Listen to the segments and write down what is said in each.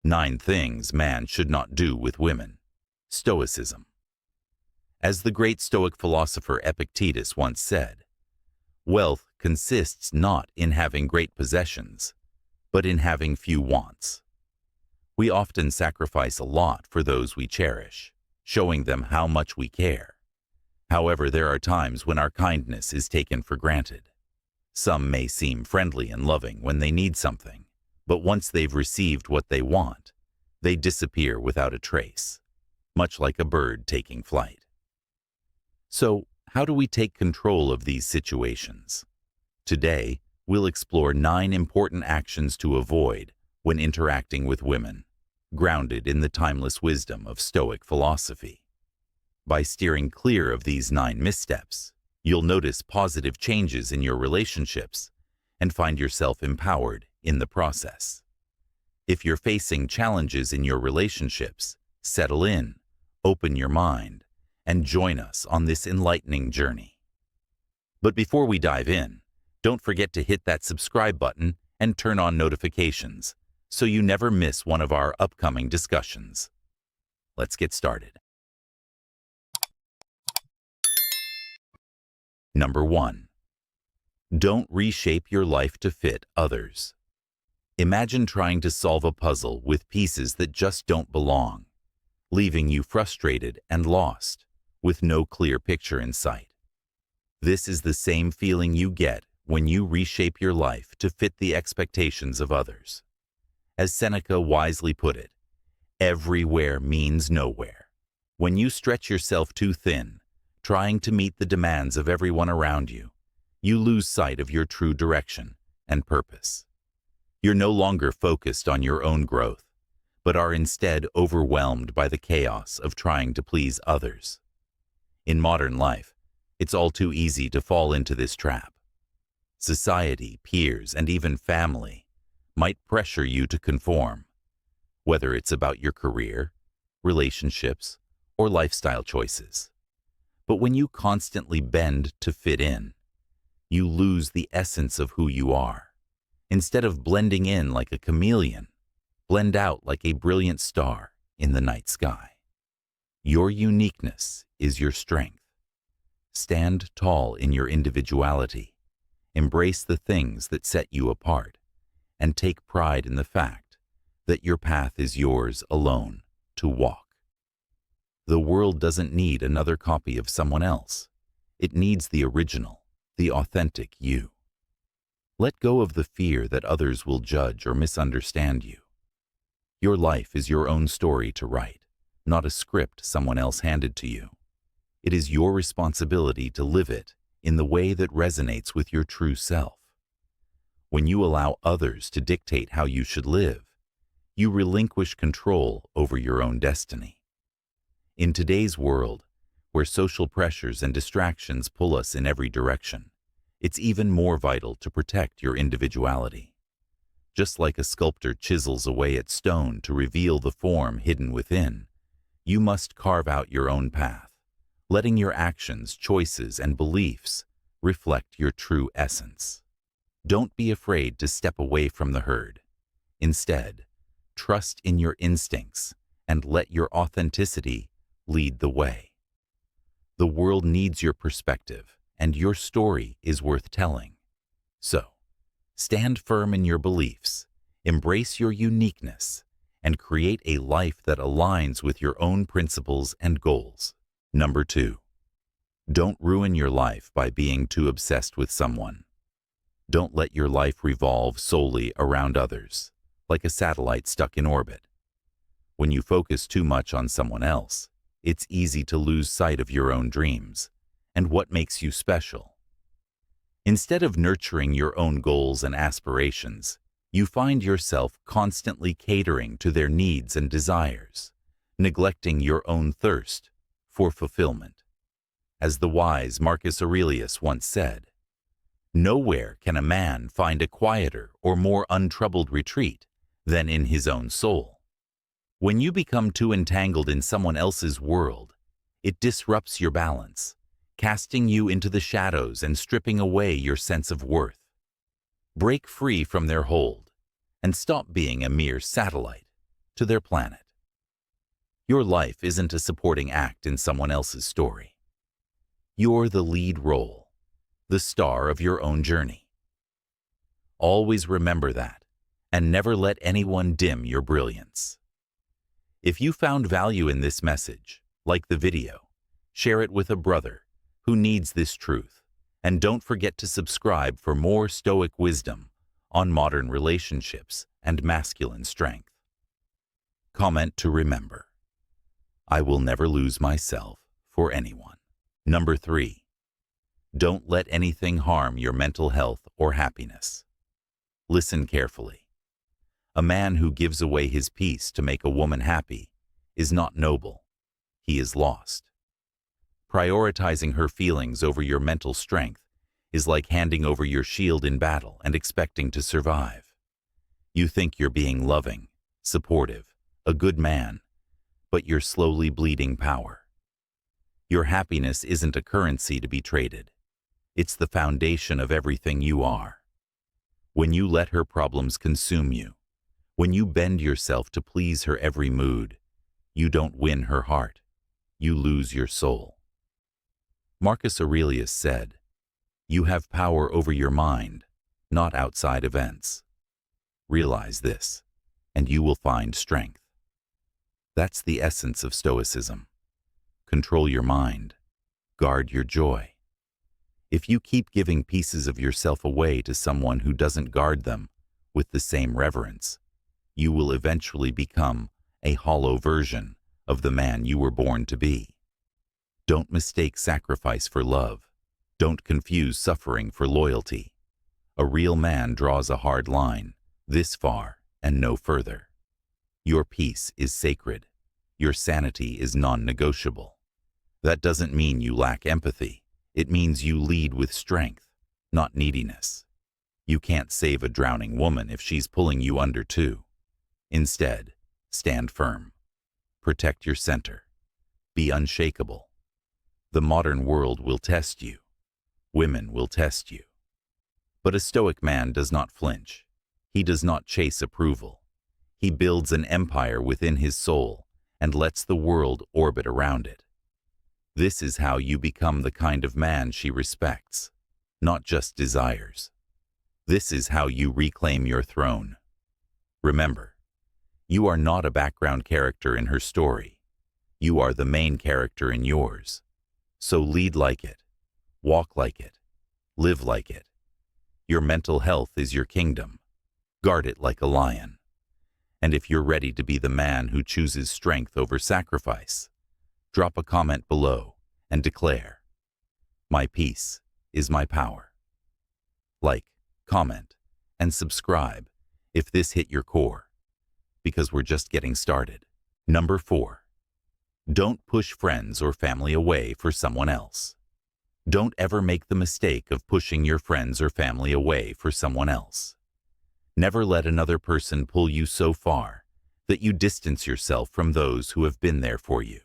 9 Things Man Should Not Do with Women. Stoicism. As the great Stoic philosopher Epictetus once said, wealth consists not in having great possessions, but in having few wants. We often sacrifice a lot for those we cherish, showing them how much we care. However, there are times when our kindness is taken for granted. Some may seem friendly and loving when they need something, but once they've received what they want, they disappear without a trace, much like a bird taking flight. So, how do we take control of these situations? Today, we'll explore 9 important actions to avoid when interacting with women, grounded in the timeless wisdom of Stoic philosophy. By steering clear of these 9 missteps, you'll notice positive changes in your relationships and find yourself empowered in the process. If you're facing challenges in your relationships, settle in, open your mind, and join us on this enlightening journey. But before we dive in, don't forget to hit that subscribe button and turn on notifications so you never miss one of our upcoming discussions. Let's get started. Number 1. Don't reshape your life to fit others. Imagine trying to solve a puzzle with pieces that just don't belong, leaving you frustrated and lost, with no clear picture in sight. This is the same feeling you get when you reshape your life to fit the expectations of others. As Seneca wisely put it, everywhere means nowhere. When you stretch yourself too thin, trying to meet the demands of everyone around you, you lose sight of your true direction and purpose. You're no longer focused on your own growth, but are instead overwhelmed by the chaos of trying to please others. In modern life, it's all too easy to fall into this trap. Society, peers, and even family might pressure you to conform, whether it's about your career, relationships, or lifestyle choices. But when you constantly bend to fit in, you lose the essence of who you are. Instead of blending in like a chameleon, blend out like a brilliant star in the night sky. Your uniqueness is your strength. Stand tall in your individuality. Embrace the things that set you apart, and take pride in the fact that your path is yours alone to walk. The world doesn't need another copy of someone else. It needs the original, the authentic you. Let go of the fear that others will judge or misunderstand you. Your life is your own story to write, not a script someone else handed to you. It is your responsibility to live it in the way that resonates with your true self. When you allow others to dictate how you should live, you relinquish control over your own destiny. In today's world, where social pressures and distractions pull us in every direction, it's even more vital to protect your individuality. Just like a sculptor chisels away at stone to reveal the form hidden within, you must carve out your own path, letting your actions, choices, and beliefs reflect your true essence. Don't be afraid to step away from the herd. Instead, trust in your instincts and let your authenticity lead the way. The world needs your perspective, and your story is worth telling. So, stand firm in your beliefs, embrace your uniqueness, and create a life that aligns with your own principles and goals. Number 2. Don't ruin your life by being too obsessed with someone. Don't let your life revolve solely around others, like a satellite stuck in orbit. When you focus too much on someone else, it's easy to lose sight of your own dreams and what makes you special. Instead of nurturing your own goals and aspirations, you find yourself constantly catering to their needs and desires, neglecting your own thirst for fulfillment. As the wise Marcus Aurelius once said, "Nowhere can a man find a quieter or more untroubled retreat than in his own soul." When you become too entangled in someone else's world, it disrupts your balance, casting you into the shadows and stripping away your sense of worth. Break free from their hold and stop being a mere satellite. to their planet. Your life isn't a supporting act in someone else's story. You're the lead role, the star of your own journey. Always remember that, and never let anyone dim your brilliance. If you found value in this message, like the video, share it with a brother who needs this truth, and don't forget to subscribe for more Stoic wisdom on modern relationships and masculine strength. Comment to remember: I will never lose myself for anyone. Number 3. Don't let anything harm your mental health or happiness. Listen carefully. A man who gives away his peace to make a woman happy is not noble. He is lost. Prioritizing her feelings over your mental strength is like handing over your shield in battle and expecting to survive. You think you're being loving, supportive, a good man, but you're slowly bleeding power. Your happiness isn't a currency to be traded. It's the foundation of everything you are. When you let her problems consume you, when you bend yourself to please her every mood, you don't win her heart, you lose your soul. Marcus Aurelius said, "You have power over your mind, not outside events." Realize this, and you will find strength. That's the essence of Stoicism. Control your mind. Guard your joy. If you keep giving pieces of yourself away to someone who doesn't guard them with the same reverence, you will eventually become a hollow version of the man you were born to be. Don't mistake sacrifice for love. Don't confuse suffering for loyalty. A real man draws a hard line, this far and no further. Your peace is sacred. Your sanity is non-negotiable. That doesn't mean you lack empathy. It means you lead with strength, not neediness. You can't save a drowning woman if she's pulling you under too. Instead, stand firm. Protect your center. Be unshakable. The modern world will test you. Women will test you. But a Stoic man does not flinch. He does not chase approval. He builds an empire within his soul and lets the world orbit around it. This is how you become the kind of man she respects, not just desires. This is how you reclaim your throne. Remember, you are not a background character in her story. You are the main character in yours. So lead like it, walk like it, live like it. Your mental health is your kingdom. Guard it like a lion. And if you're ready to be the man who chooses strength over sacrifice, drop a comment below and declare, "My peace is my power." Like, comment, and subscribe if this hit your core, because we're just getting started. Number 4. Don't push friends or family away for someone else. Don't ever make the mistake of pushing your friends or family away for someone else. Never let another person pull you so far that you distance yourself from those who have been there for you.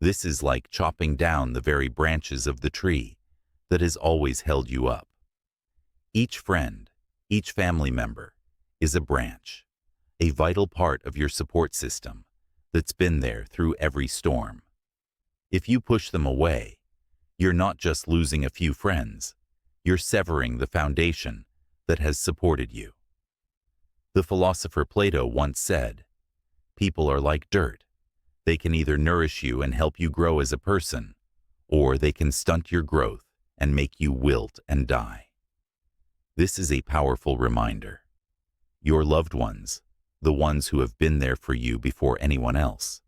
This is like chopping down the very branches of the tree that has always held you up. Each friend, each family member is a branch, a vital part of your support system that's been there through every storm. If you push them away, you're not just losing a few friends, you're severing the foundation that has supported you. The philosopher Plato once said, "People are like dirt. They can either nourish you and help you grow as a person, or they can stunt your growth and make you wilt and die." This is a powerful reminder. Your loved ones, the ones who have been there for you before anyone else,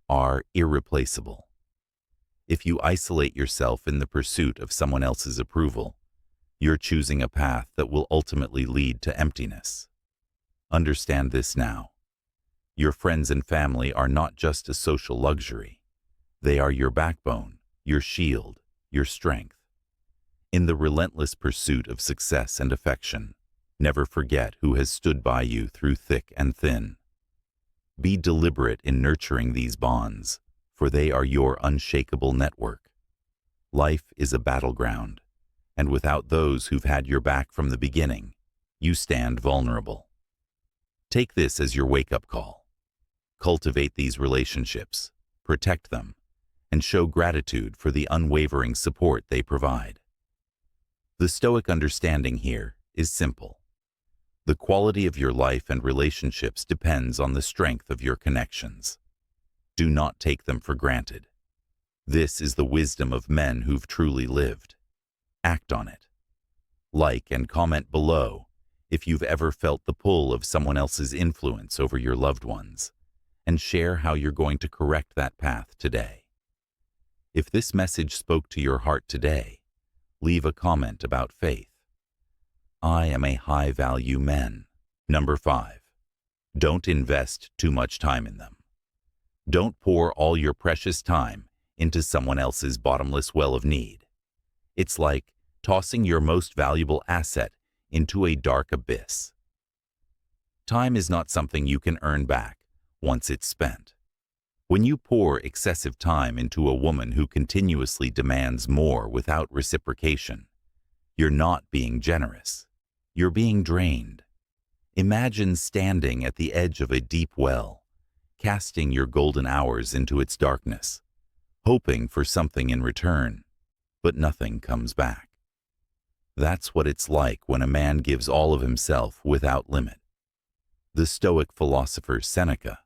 are irreplaceable. If you isolate yourself in the pursuit of someone else's approval, you're choosing a path that will ultimately lead to emptiness. Understand this now. Your friends and family are not just a social luxury. They are your backbone, your shield, your strength. In the relentless pursuit of success and affection, never forget who has stood by you through thick and thin. Be deliberate in nurturing these bonds, for they are your unshakable network. Life is a battleground, and without those who've had your back from the beginning, you stand vulnerable. Take this as your wake-up call. Cultivate these relationships, protect them, and show gratitude for the unwavering support they provide. The Stoic understanding here is simple. The quality of your life and relationships depends on the strength of your connections. Do not take them for granted. This is the wisdom of men who've truly lived. Act on it. Like and comment below if you've ever felt the pull of someone else's influence over your loved ones, and share how you're going to correct that path today. If this message spoke to your heart today, leave a comment about faith. I am a high-value man. Number 5. Don't invest too much time in them. Don't pour all your precious time into someone else's bottomless well of need. It's like tossing your most valuable asset into a dark abyss. Time is not something you can earn back once it's spent. When you pour excessive time into a woman who continuously demands more without reciprocation, you're not being generous. You're being drained. Imagine standing at the edge of a deep well, casting your golden hours into its darkness, hoping for something in return, but nothing comes back. That's what it's like when a man gives all of himself without limit. The Stoic philosopher Seneca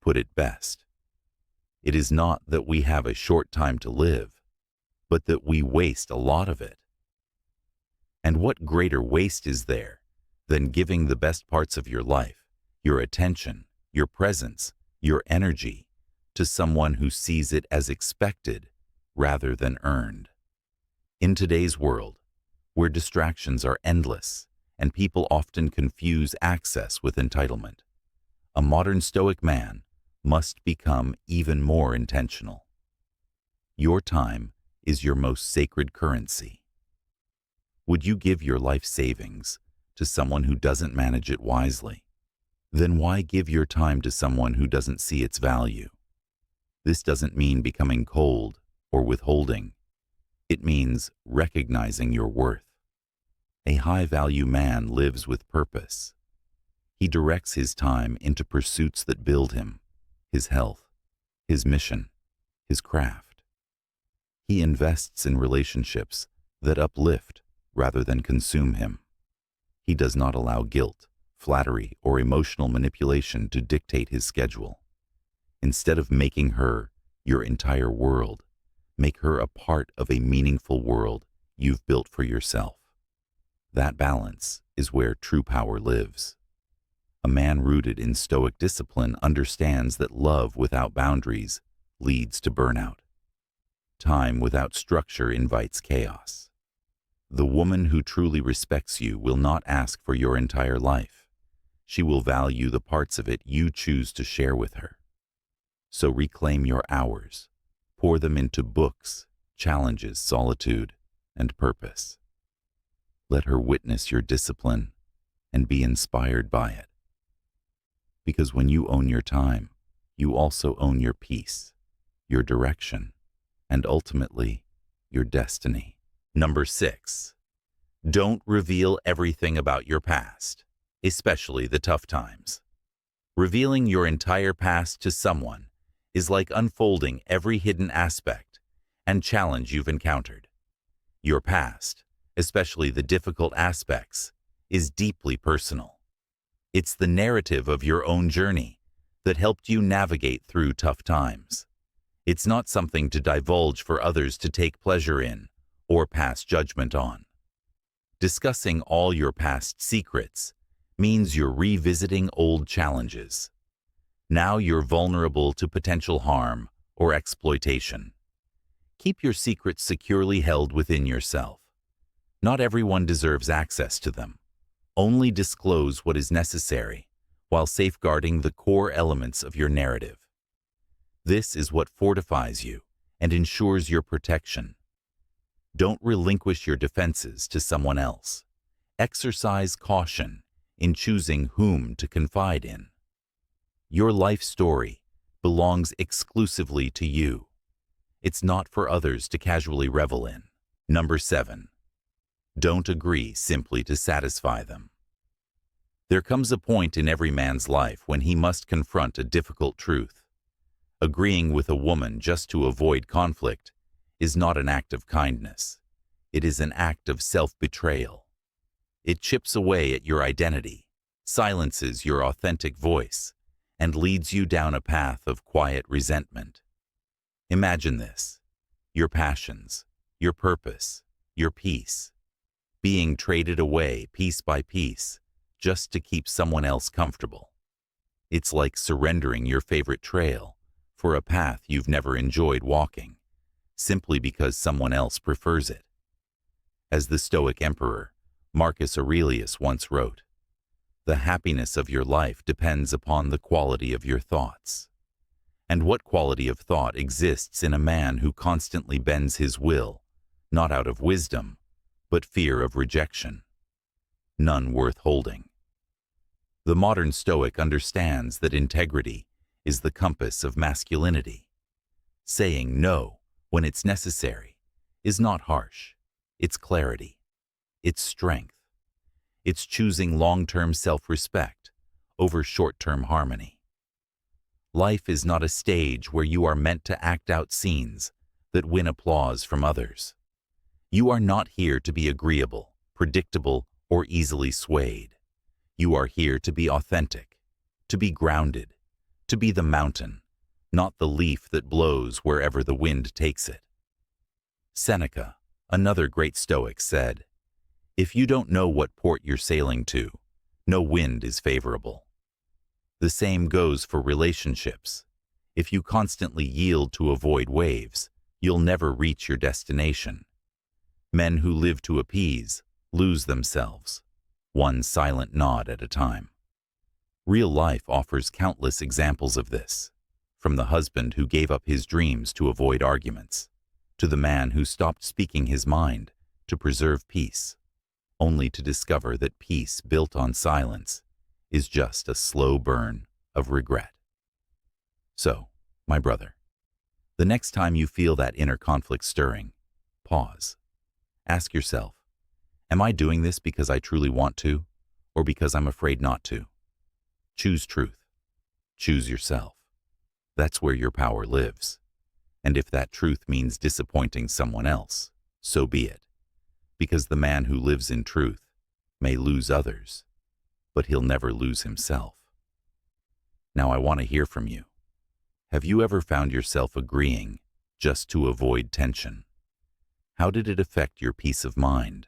put it best. It is not that we have a short time to live, but that we waste a lot of it. And what greater waste is there than giving the best parts of your life, your attention, your presence, your energy, to someone who sees it as expected rather than earned? In today's world, where distractions are endless and people often confuse access with entitlement, a modern Stoic man must become even more intentional. Your time is your most sacred currency. Would you give your life savings to someone who doesn't manage it wisely? Then why give your time to someone who doesn't see its value? This doesn't mean becoming cold or withholding. It means recognizing your worth. A high-value man lives with purpose. He directs his time into pursuits that build him, his health, his mission, his craft. He invests in relationships that uplift rather than consume him. He does not allow guilt, flattery, or emotional manipulation to dictate his schedule. Instead of making her your entire world, make her a part of a meaningful world you've built for yourself. That balance is where true power lives. A man rooted in Stoic discipline understands that love without boundaries leads to burnout. Time without structure invites chaos. The woman who truly respects you will not ask for your entire life. She will value the parts of it you choose to share with her. So reclaim your hours. Pour them into books, challenges, solitude, and purpose. Let her witness your discipline and be inspired by it. Because when you own your time, you also own your peace, your direction, and ultimately, your destiny. Number 6. Don't reveal everything about your past, especially the tough times. Revealing your entire past to someone is like unfolding every hidden aspect and challenge you've encountered. Your past, especially the difficult aspects, is deeply personal. It's the narrative of your own journey that helped you navigate through tough times. It's not something to divulge for others to take pleasure in or pass judgment on. Discussing all your past secrets means you're revisiting old challenges. Now you're vulnerable to potential harm or exploitation. Keep your secrets securely held within yourself. Not everyone deserves access to them. Only disclose what is necessary while safeguarding the core elements of your narrative. This is what fortifies you and ensures your protection. Don't relinquish your defenses to someone else. Exercise caution in choosing whom to confide in. Your life story belongs exclusively to you. It's not for others to casually revel in. Number 7. Don't agree simply to satisfy them. There comes a point in every man's life when he must confront a difficult truth. Agreeing with a woman just to avoid conflict is not an act of kindness. It is an act of self-betrayal. It chips away at your identity, silences your authentic voice, and leads you down a path of quiet resentment. Imagine this: your passions, your purpose, your peace, being traded away piece by piece just to keep someone else comfortable. It's like surrendering your favorite trail for a path you've never enjoyed walking, simply because someone else prefers it. As the Stoic emperor Marcus Aurelius once wrote, "The happiness of your life depends upon the quality of your thoughts." And what quality of thought exists in a man who constantly bends his will, not out of wisdom, but fear of rejection? None worth holding. The modern Stoic understands that integrity is the compass of masculinity. Saying no when it's necessary is not harsh. It's clarity. It's strength. It's choosing long-term self-respect over short-term harmony. Life is not a stage where you are meant to act out scenes that win applause from others. You are not here to be agreeable, predictable, or easily swayed. You are here to be authentic, to be grounded, to be the mountain, not the leaf that blows wherever the wind takes it. Seneca, another great Stoic, said, "If you don't know what port you're sailing to, no wind is favorable." The same goes for relationships. If you constantly yield to avoid waves, you'll never reach your destination. Men who live to appease lose themselves, one silent nod at a time. Real life offers countless examples of this, from the husband who gave up his dreams to avoid arguments, to the man who stopped speaking his mind to preserve peace, only to discover that peace built on silence is just a slow burn of regret. So, my brother, the next time you feel that inner conflict stirring, pause. Ask yourself, am I doing this because I truly want to, or because I'm afraid not to? Choose truth. Choose yourself. That's where your power lives. And if that truth means disappointing someone else, so be it. Because the man who lives in truth may lose others, but he'll never lose himself. Now I want to hear from you. Have you ever found yourself agreeing just to avoid tension? How did it affect your peace of mind?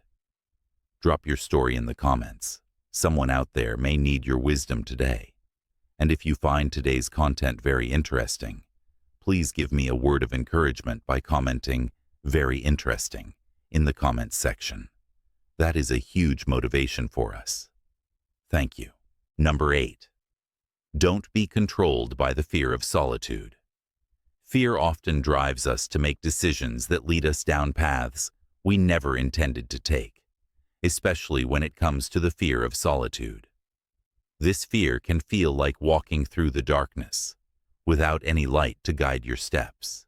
Drop your story in the comments. Someone out there may need your wisdom today. And if you find today's content very interesting, please give me a word of encouragement by commenting "very interesting" in the comments section. That is a huge motivation for us. Thank you. Number 8. Don't be controlled by the fear of solitude. Fear often drives us to make decisions that lead us down paths we never intended to take, especially when it comes to the fear of solitude. This fear can feel like walking through the darkness, without any light to guide your steps.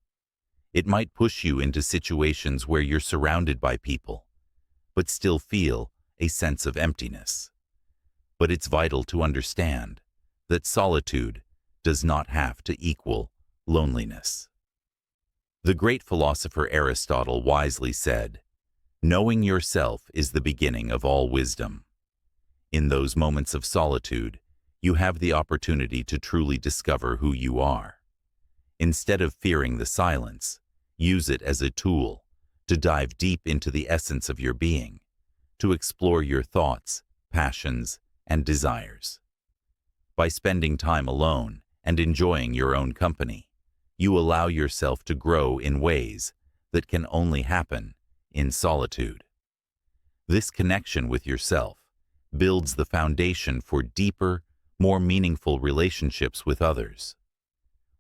It might push you into situations where you're surrounded by people, but still feel a sense of emptiness. But it's vital to understand that solitude does not have to equal loneliness. The great philosopher Aristotle wisely said, "Knowing yourself is the beginning of all wisdom." In those moments of solitude, you have the opportunity to truly discover who you are. Instead of fearing the silence, use it as a tool to dive deep into the essence of your being, to explore your thoughts, passions, and desires. By spending time alone and enjoying your own company, you allow yourself to grow in ways that can only happen in solitude. This connection with yourself builds the foundation for deeper, more meaningful relationships with others.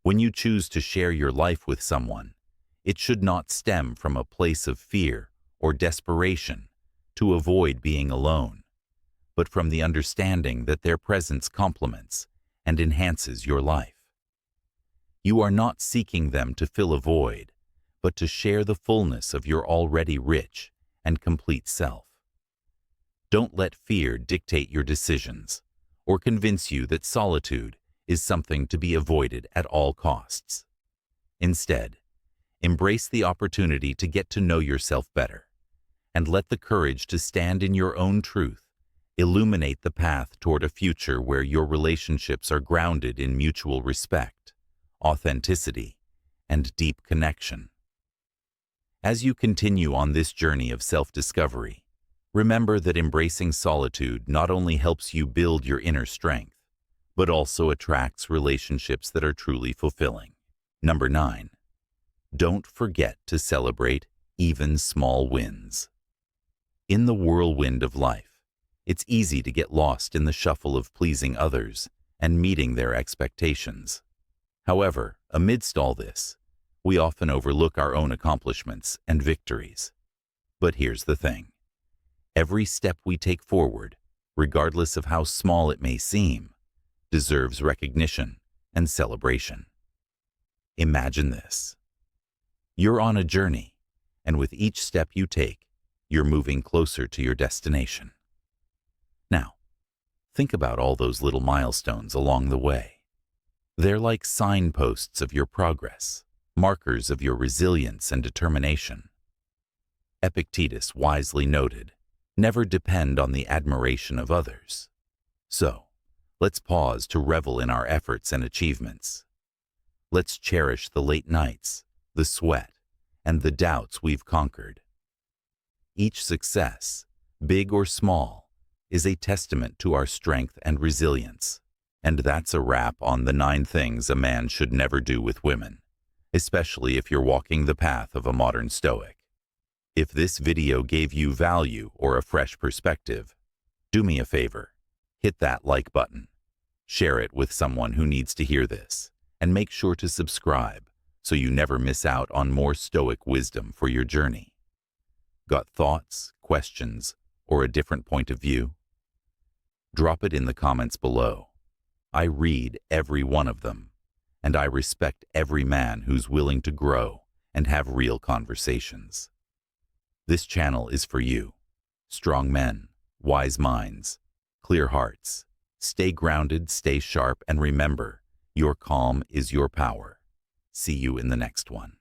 When you choose to share your life with someone, it should not stem from a place of fear or desperation to avoid being alone, but from the understanding that their presence complements and enhances your life. You are not seeking them to fill a void, but to share the fullness of your already rich and complete self. Don't let fear dictate your decisions, or convince you that solitude is something to be avoided at all costs. Instead, embrace the opportunity to get to know yourself better, and let the courage to stand in your own truth illuminate the path toward a future where your relationships are grounded in mutual respect, authenticity, and deep connection. As you continue on this journey of self-discovery, remember that embracing solitude not only helps you build your inner strength, but also attracts relationships that are truly fulfilling. Number 9. Don't forget to celebrate even small wins. In the whirlwind of life, it's easy to get lost in the shuffle of pleasing others and meeting their expectations. However, amidst all this, we often overlook our own accomplishments and victories. But here's the thing. Every step we take forward, regardless of how small it may seem, deserves recognition and celebration. Imagine this. You're on a journey, and with each step you take, you're moving closer to your destination. Now, think about all those little milestones along the way. They're like signposts of your progress, markers of your resilience and determination. Epictetus wisely noted, "Never depend on the admiration of others." So, let's pause to revel in our efforts and achievements. Let's cherish the late nights, the sweat, and the doubts we've conquered. Each success, big or small, is a testament to our strength and resilience. And that's a wrap on the 9 things a man should never do with women, especially if you're walking the path of a modern Stoic. If this video gave you value or a fresh perspective, do me a favor, hit that like button, share it with someone who needs to hear this, and make sure to subscribe so you never miss out on more Stoic wisdom for your journey. Got thoughts, questions, or a different point of view? Drop it in the comments below. I read every one of them, and I respect every man who's willing to grow and have real conversations. This channel is for you. Strong men, wise minds, clear hearts. Stay grounded, stay sharp, and remember, your calm is your power. See you in the next one.